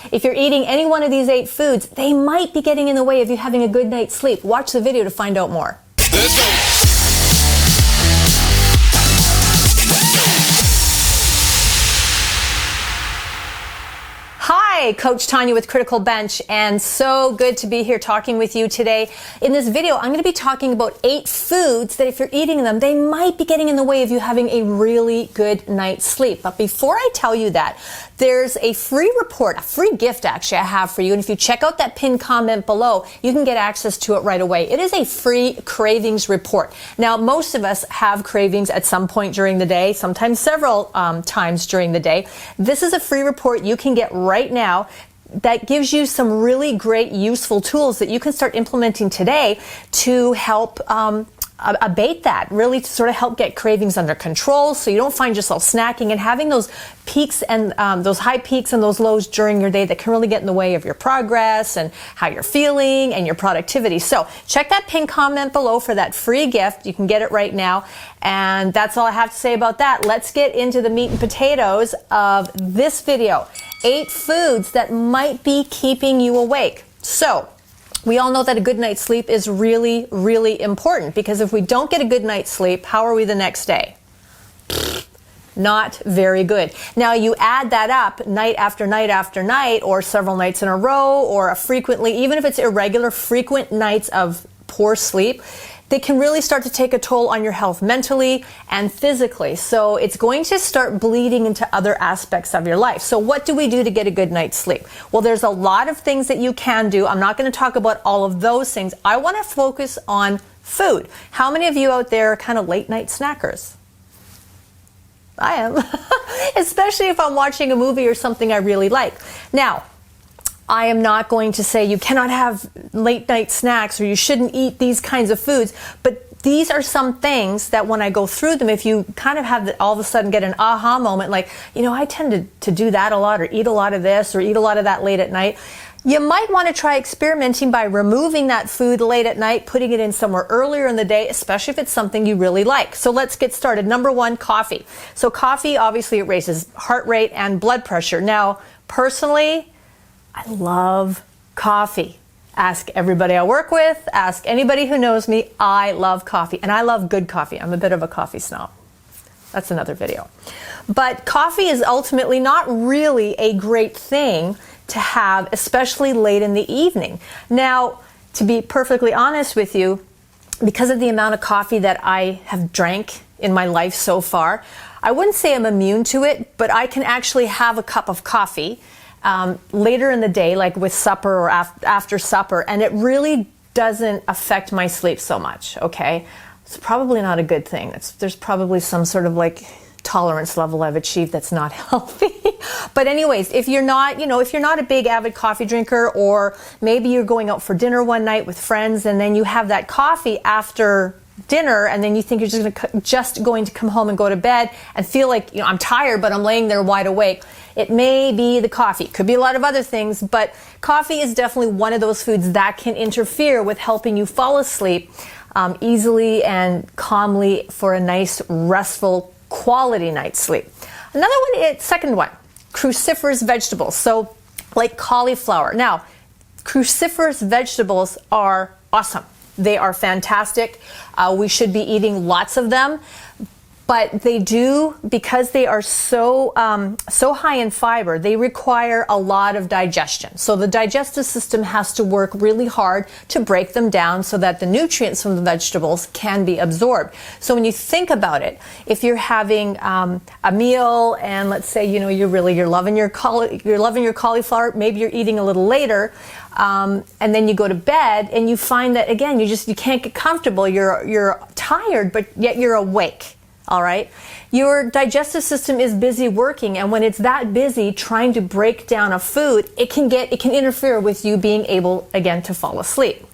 If you're eating any one of these 8 foods, they might be getting in the way of you having a good night's sleep. Watch the video to find out more. Let's go. Hi, Coach Tonya with Criticalbench, and so good to be here talking with you today. In this video, I'm going to be talking about 8 foods that if you're eating them, they might be getting in the way of you having a really good night's sleep. But before I tell you that, there's a free report, a free gift actually I have for you. And if you check out that pinned comment below, you can get access to it right away. It is a free cravings report. Now, most of us have cravings at some point during the day, sometimes several times during the day. This is a free report you can get right now that gives you some really great useful tools that you can start implementing today to help abate that, really to sort of help get cravings under control so you don't find yourself snacking and having those peaks and those high peaks and those lows during your day that can really get in the way of your progress and how you're feeling and your productivity. So check that pinned comment below for that free gift. You can get it right now. And that's all I have to say about that. Let's get into the meat and potatoes of this video. 8 foods that might be keeping you awake. So we all know that a good night's sleep is really, really important, because if we don't get a good night's sleep, how are we the next day? Not very good. Now you add that up night after night after night, or several nights in a row, or even if it's irregular, frequent nights of poor sleep, they can really start to take a toll on your health mentally and physically. So it's going to start bleeding into other aspects of your life. So what do we do to get a good night's sleep? Well, there's a lot of things that you can do. I'm not going to talk about all of those things. I want to focus on food. How many of you out there are kind of late night snackers? I am, especially if I'm watching a movie or something I really like. Now, I am not going to say you cannot have late night snacks or you shouldn't eat these kinds of foods, but these are some things that when I go through them, if you kind of have all of a sudden get an aha moment, like, you know, I tend to do that a lot, or eat a lot of this or eat a lot of that late at night, you might want to try experimenting by removing that food late at night, putting it in somewhere earlier in the day, especially if it's something you really like. So let's get started. Number 1, coffee. So coffee, obviously it raises heart rate and blood pressure. Now, personally, I love coffee. Ask everybody I work with, ask anybody who knows me. I love coffee, and I love good coffee. I'm a bit of a coffee snob. That's another video. But coffee is ultimately not really a great thing to have, especially late in the evening. Now, to be perfectly honest with you, because of the amount of coffee that I have drank in my life so far, I wouldn't say I'm immune to it, but I can actually have a cup of coffee later in the day, like with supper or after supper, and it really doesn't affect my sleep so much, okay? It's probably not a good thing. There's probably some sort of like tolerance level I've achieved that's not healthy. But anyways, if you're not a big avid coffee drinker, or maybe you're going out for dinner one night with friends and then you have that coffee after dinner, and then you think you're just going to come home and go to bed and feel like, I'm tired, but I'm laying there wide awake. It may be the coffee. It could be a lot of other things, but coffee is definitely one of those foods that can interfere with helping you fall asleep easily and calmly for a nice, restful, quality night's sleep. Another one, second one, cruciferous vegetables. So like cauliflower. Now, cruciferous vegetables are awesome. They are fantastic. We should be eating lots of them, but they do, because they are so high in fiber, they require a lot of digestion. So the digestive system has to work really hard to break them down so that the nutrients from the vegetables can be absorbed. So when you think about it, if you're having a meal and let's say you're loving your cauliflower, maybe you're eating a little later, and then you go to bed and you find that again you can't get comfortable. You're tired, but yet you're awake. All right. Your digestive system is busy working, and when it's that busy trying to break down a food, it can interfere with you being able again to fall asleep.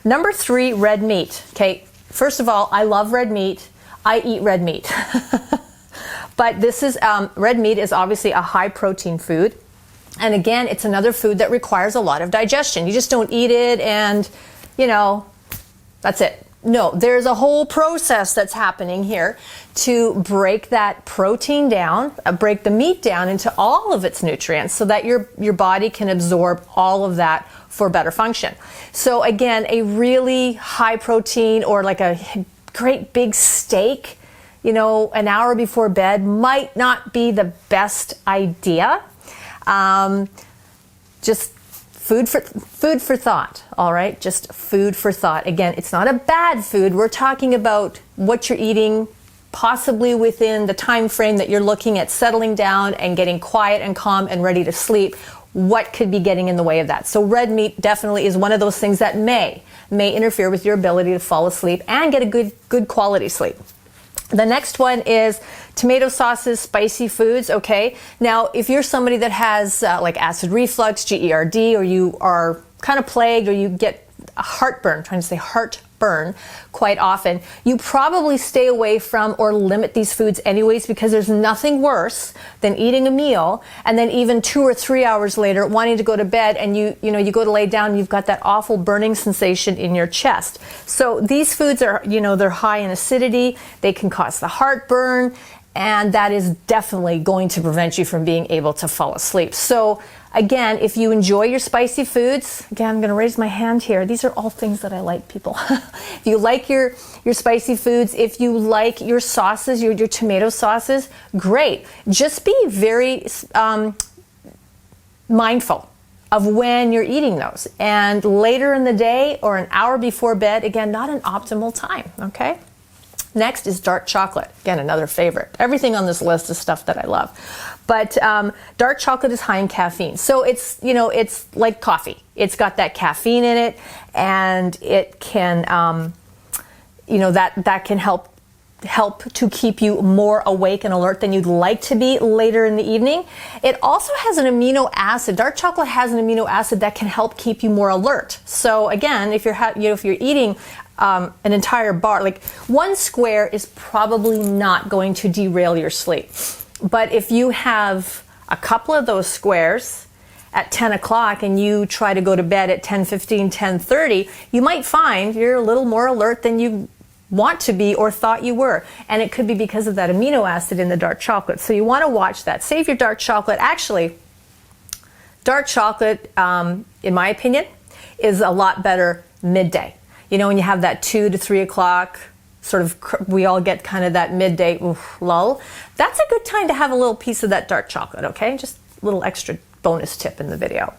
Number 3, red meat. Okay. First of all, I love red meat. I eat red meat. But this is red meat is obviously a high protein food. And again, it's another food that requires a lot of digestion. You just don't eat it and, that's it. No, there's a whole process that's happening here to break that protein down, break the meat down into all of its nutrients so that your body can absorb all of that for better function. So again, a really high protein or like a great big steak, you know, an hour before bed might not be the best idea. Just food for thought, all right? Just food for thought. Again, it's not a bad food. We're talking about what you're eating possibly within the time frame that you're looking at settling down and getting quiet and calm and ready to sleep. What could be getting in the way of that? So red meat definitely is one of those things that may interfere with your ability to fall asleep and get a good quality sleep. The next one is tomato sauces, spicy foods, okay? Now, if you're somebody that has like acid reflux, GERD, or you are kind of plagued or you get heartburn quite often, you probably stay away from or limit these foods anyways, because there's nothing worse than eating a meal and then even 2 or 3 hours later wanting to go to bed and you go to lay down and you've got that awful burning sensation in your chest. So these foods are, they're high in acidity, they can cause the heartburn, and that is definitely going to prevent you from being able to fall asleep. So again, if you enjoy your spicy foods, again, I'm going to raise my hand here. These are all things that I like, people. If you like your spicy foods, if you like your sauces, your tomato sauces, great. Just be very mindful of when you're eating those. And later in the day or an hour before bed, again, not an optimal time, okay? Next is dark chocolate. Again, another favorite. Everything on this list is stuff that I love. But dark chocolate is high in caffeine. So it's, it's like coffee. It's got that caffeine in it, and it can, that can help to keep you more awake and alert than you'd like to be later in the evening. It also has an amino acid. Dark chocolate has an amino acid that can help keep you more alert. So again, if you're eating an entire bar, like one square is probably not going to derail your sleep. But if you have a couple of those squares at 10 o'clock and you try to go to bed at 10:15, 10:30, you might find you're a little more alert than you want to be or thought you were. And it could be because of that amino acid in the dark chocolate. So you want to watch that. Save your dark chocolate. Actually, dark chocolate, in my opinion, is a lot better midday. When you have that 2 to 3 o'clock, sort of, we all get kind of that midday lull. That's a good time to have a little piece of that dark chocolate, okay? Just a little extra bonus tip in the video.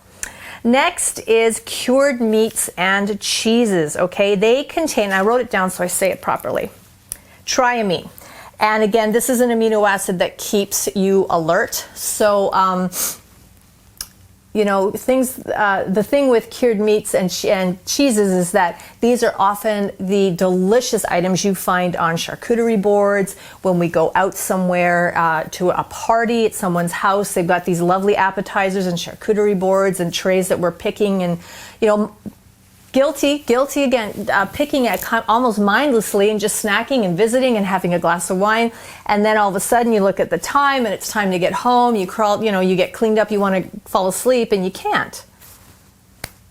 Next is cured meats and cheeses, okay? They contain, I wrote it down so I say it properly, triamine. And again, this is an amino acid that keeps you alert. So, the thing with cured meats and cheeses is that these are often the delicious items you find on charcuterie boards. When we go out somewhere to a party at someone's house, they've got these lovely appetizers and charcuterie boards and trays that we're picking, and guilty again, picking at almost mindlessly and just snacking and visiting and having a glass of wine. And then all of a sudden you look at the time and it's time to get home. You crawl, you get cleaned up, you want to fall asleep and you can't.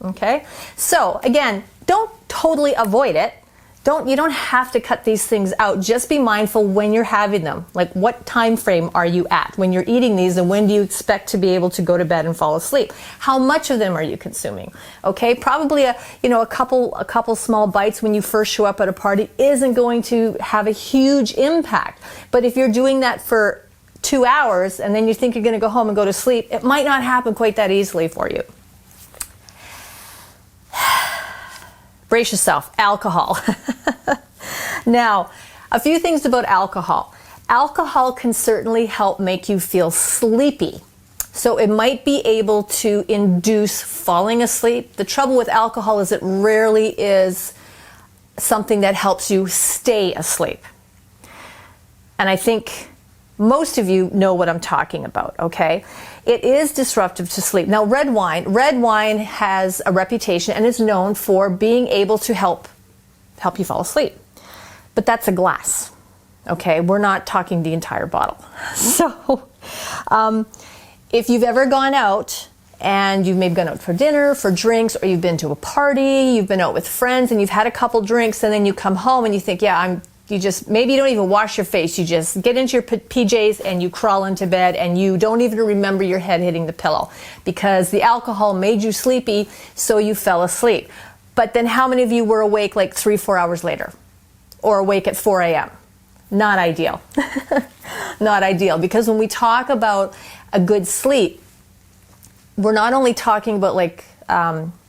Okay? So again, don't totally avoid it. You don't have to cut these things out. Just be mindful when you're having them. Like, what time frame are you at when you're eating these, and when do you expect to be able to go to bed and fall asleep? How much of them are you consuming? Okay, probably a couple small bites when you first show up at a party isn't going to have a huge impact. But if you're doing that for 2 hours and then you think you're going to go home and go to sleep, it might not happen quite that easily for you. Brace yourself, alcohol. Now, a few things about alcohol. Alcohol can certainly help make you feel sleepy. So it might be able to induce falling asleep. The trouble with alcohol is it rarely is something that helps you stay asleep. And I think most of you know what I'm talking about, okay? It is disruptive to sleep. Now, red wine has a reputation and is known for being able to help you fall asleep. But that's a glass, okay? We're not talking the entire bottle. So, if you've ever gone out and you've maybe gone out for dinner, for drinks, or you've been to a party, you've been out with friends and you've had a couple drinks, and then you come home and you think, maybe you don't even wash your face. You just get into your PJs and you crawl into bed and you don't even remember your head hitting the pillow because the alcohol made you sleepy, so you fell asleep. But then how many of you were awake like 3-4 hours later, or awake at 4 a.m.? Not ideal. Not ideal, because when we talk about a good sleep, we're not only talking about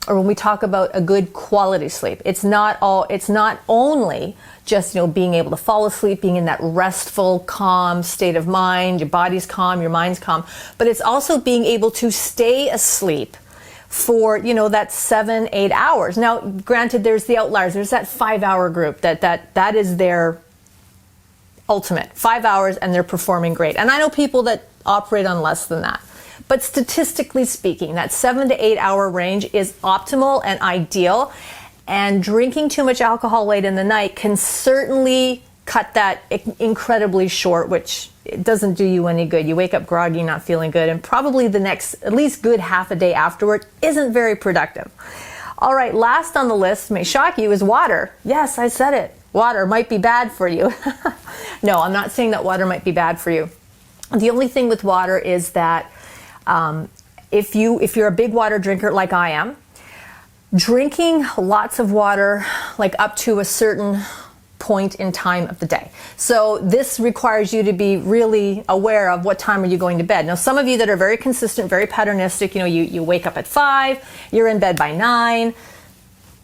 or when we talk about a good quality sleep, it's not only just, being able to fall asleep, being in that restful, calm state of mind, your body's calm, your mind's calm, but it's also being able to stay asleep for, that 7-8 hours. Now, granted, there's the outliers. There's that 5-hour group that is their ultimate 5 hours and they're performing great. And I know people that operate on less than that. But statistically speaking, that 7 to 8 hour range is optimal and ideal. And drinking too much alcohol late in the night can certainly cut that incredibly short, which it doesn't do you any good. You wake up groggy, not feeling good, and probably the next, at least good half a day afterward, isn't very productive. All right, last on the list, may shock you, is water. Yes, I said it. Water might be bad for you. No, I'm not saying that water might be bad for you. The only thing with water is that if you're a big water drinker like I am, drinking lots of water, like up to a certain point in time of the day. So this requires you to be really aware of what time are you going to bed. Now, some of you that are very consistent, very patternistic, you wake up at 5, you're in bed by 9.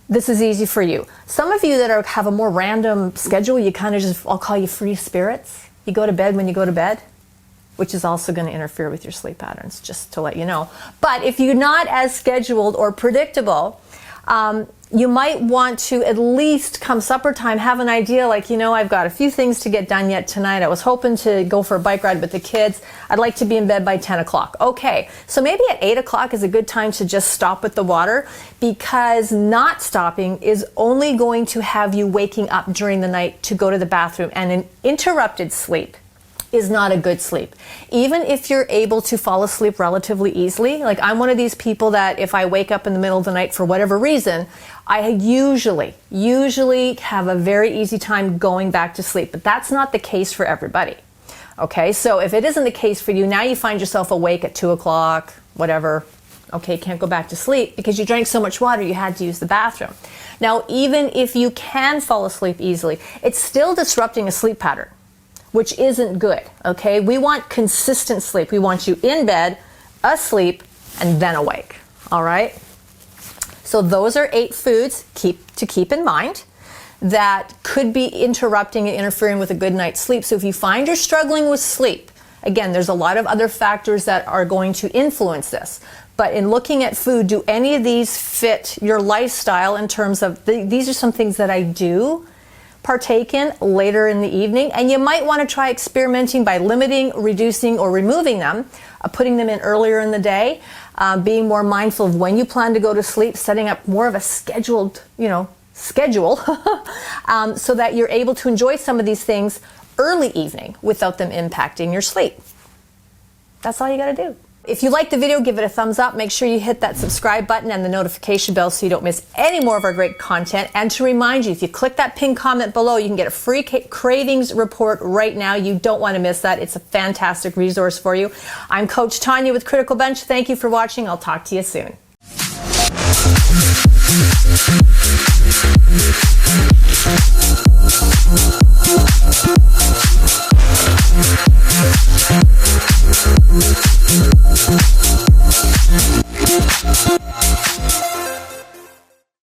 This is easy for you. Some of you that have a more random schedule, you kind of just, I'll call you free spirits. You go to bed when you go to bed, which is also going to interfere with your sleep patterns, just to let you know. But if you're not as scheduled or predictable, you might want to at least come supper time have an idea like, I've got a few things to get done yet tonight. I was hoping to go for a bike ride with the kids. I'd like to be in bed by 10 o'clock. Okay, so maybe at 8 o'clock is a good time to just stop with the water, because not stopping is only going to have you waking up during the night to go to the bathroom, and an interrupted sleep is not a good sleep. Even if you're able to fall asleep relatively easily, like I'm one of these people that if I wake up in the middle of the night for whatever reason, I usually have a very easy time going back to sleep, but that's not the case for everybody. Okay, so if it isn't the case for you, now you find yourself awake at 2 o'clock, whatever. Okay, can't go back to sleep because you drank so much water you had to use the bathroom. Now, even if you can fall asleep easily, it's still disrupting a sleep pattern, which isn't good, okay? We want consistent sleep. We want you in bed, asleep, and then awake, all right? So those are 8 foods to keep in mind that could be interrupting and interfering with a good night's sleep. So if you find you're struggling with sleep, again, there's a lot of other factors that are going to influence this. But in looking at food, do any of these fit your lifestyle in terms of, these are some things that I do partake in later in the evening, and you might want to try experimenting by limiting, reducing, or removing them, putting them in earlier in the day, being more mindful of when you plan to go to sleep, setting up more of a scheduled, schedule so that you're able to enjoy some of these things early evening without them impacting your sleep. That's all you got to do. If you liked the video, give it a thumbs up. Make sure you hit that subscribe button and the notification bell so you don't miss any more of our great content. And to remind you, if you click that pinned comment below, you can get a free Cravings report right now. You don't want to miss that. It's a fantastic resource for you. I'm Coach Tonya with Criticalbench. Thank you for watching. I'll talk to you soon. We'll be right back.